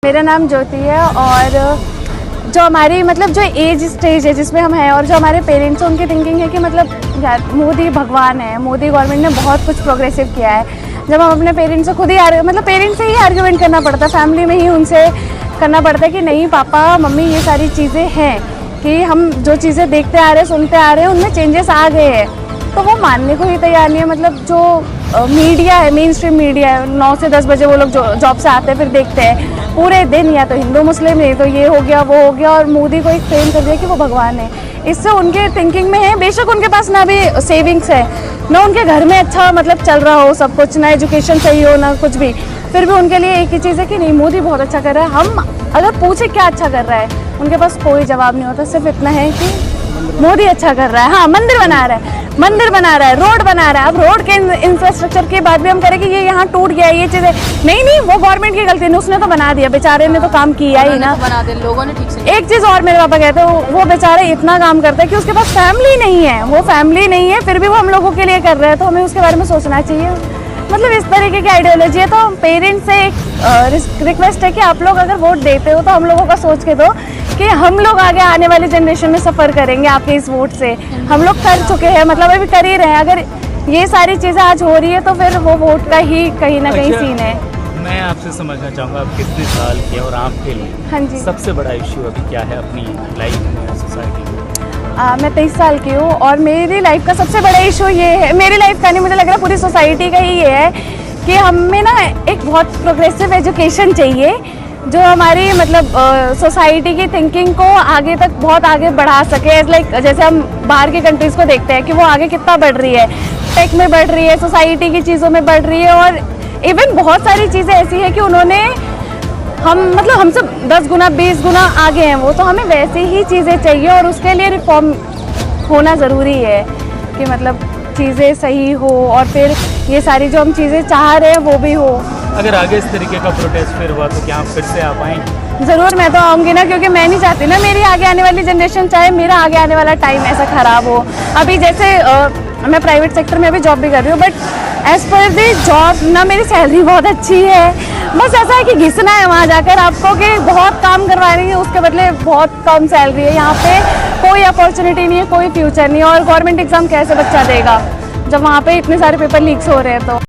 मेरा नाम ज्योति है और जो हमारी मतलब जो एज स्टेज है जिसमें हम हैं और जो हमारे पेरेंट्स हैं उनकी थिंकिंग है कि मतलब यार मोदी भगवान है, मोदी गवर्नमेंट ने बहुत कुछ प्रोग्रेसिव किया है। जब हम अपने पेरेंट्स से खुद ही मतलब पेरेंट्स से ही आर्ग्यूमेंट करना पड़ता है, फैमिली में ही उनसे करना पड़ता है कि नहीं पापा मम्मी ये सारी चीज़ें हैं कि हम जो चीज़ें देखते आ रहे हैं सुनते आ रहे हैं उनमें चेंजेस आ गए हैं, तो वो मानने को ही तैयार नहीं है। मतलब जो मीडिया है, मेन स्ट्रीम मीडिया है, 9 से 10 बजे वो लोग जॉब से आते हैं फिर देखते हैं पूरे दिन या तो हिंदू मुस्लिम नहीं तो ये हो गया वो हो गया, और मोदी को एक फ्रेम कर दिया कि वो भगवान है। इससे उनके थिंकिंग में है, बेशक उनके पास ना भी सेविंग्स है ना उनके घर में अच्छा मतलब चल रहा हो सब कुछ, ना एजुकेशन सही हो ना कुछ भी, फिर भी उनके लिए एक ही चीज़ है कि नहीं मोदी बहुत अच्छा कर रहा है। हम अगर पूछे क्या अच्छा कर रहा है उनके पास कोई जवाब नहीं होता, सिर्फ इतना है कि मोदी अच्छा कर रहा है। हाँ, मंदिर बना रहा है, रोड बना रहा है। अब रोड के इंफ्रास्ट्रक्चर की बात भी हम करें कि ये यहाँ टूट गया है, ये चीज़ें नहीं वो गवर्नमेंट की गलती नहीं, उसने तो बना दिया, बेचारे ने तो काम किया ही ना, बना दिया लोगों ने ठीक से। एक चीज़ और मेरे पापा कहते हैं वो बेचारे इतना काम करते हैं कि उसके पास फैमिली नहीं है, वो फैमिली नहीं है फिर भी वो हम लोगों के लिए कर रहे हैं, तो हमें उसके बारे में सोचना चाहिए। मतलब इस तरीके की आइडियोलॉजी है। तो पेरेंट्स से एक रिक्वेस्ट है कि आप लोग अगर वोट देते हो तो हम लोगों का सोच के दो कि हम लोग आगे आने वाली जनरेशन में सफ़र करेंगे आपके इस वोट से। हम लोग कर चुके हैं, मतलब अभी कर ही रहे हैं। अगर ये सारी चीज़ें आज हो रही है तो फिर वो वोट का ही कहीं ना कहीं सीन है। मैं आपसे समझना चाहूँगा आप कितने साल के और आपके लिए हाँ जी, सबसे बड़ा इश्यू अभी क्या है अपनी लाइफ में, सोसाइटी में? मैं 23 साल की हूँ और मेरी लाइफ का सबसे बड़ा इशू ये है, मेरी लाइफ का नहीं मुझे लग रहा है पूरी सोसाइटी का ही ये है कि हमें ना एक बहुत प्रोग्रेसिव एजुकेशन चाहिए जो हमारी मतलब सोसाइटी की थिंकिंग को आगे तक बहुत आगे बढ़ा सके। लाइक जैसे हम बाहर की कंट्रीज़ को देखते हैं कि वो आगे कितना बढ़ रही है, टेक में बढ़ रही है, सोसाइटी की चीज़ों में बढ़ रही है, और इवन बहुत सारी चीज़ें ऐसी है कि उन्होंने मतलब हमसे 10 गुना 20 गुना आगे हैं वो, तो हमें वैसी ही चीज़ें चाहिए और उसके लिए रिफॉर्म होना ज़रूरी है कि मतलब चीज़ें सही हो और फिर ये सारी जो हम चीज़ें चाह रहे हैं वो भी हो। अगर आगे इस तरीके का प्रोटेस्ट फिर हुआ तो क्या आप फिर से आ पाएंगे? ज़रूर, मैं तो आऊँगी ना, क्योंकि मैं नहीं चाहती ना मेरी आगे आने वाली जनरेशन चाहे मेरा आगे आने वाला टाइम ऐसा ख़राब हो। अभी जैसे मैं प्राइवेट सेक्टर में अभी जॉब भी कर रही हूँ, but as per the job ना मेरी सैलरी बहुत अच्छी है, बस ऐसा है कि घिसना है वहाँ जाकर आपको कि बहुत काम करवा रही है उसके बदले बहुत कम सैलरी है। यहाँ पे कोई अपॉर्चुनिटी नहीं है, कोई फ्यूचर नहीं है, और गवर्नमेंट एग्ज़ाम कैसे बच्चा देगा जब वहाँ पे इतने सारे पेपर लीक्स हो रहे हैं। तो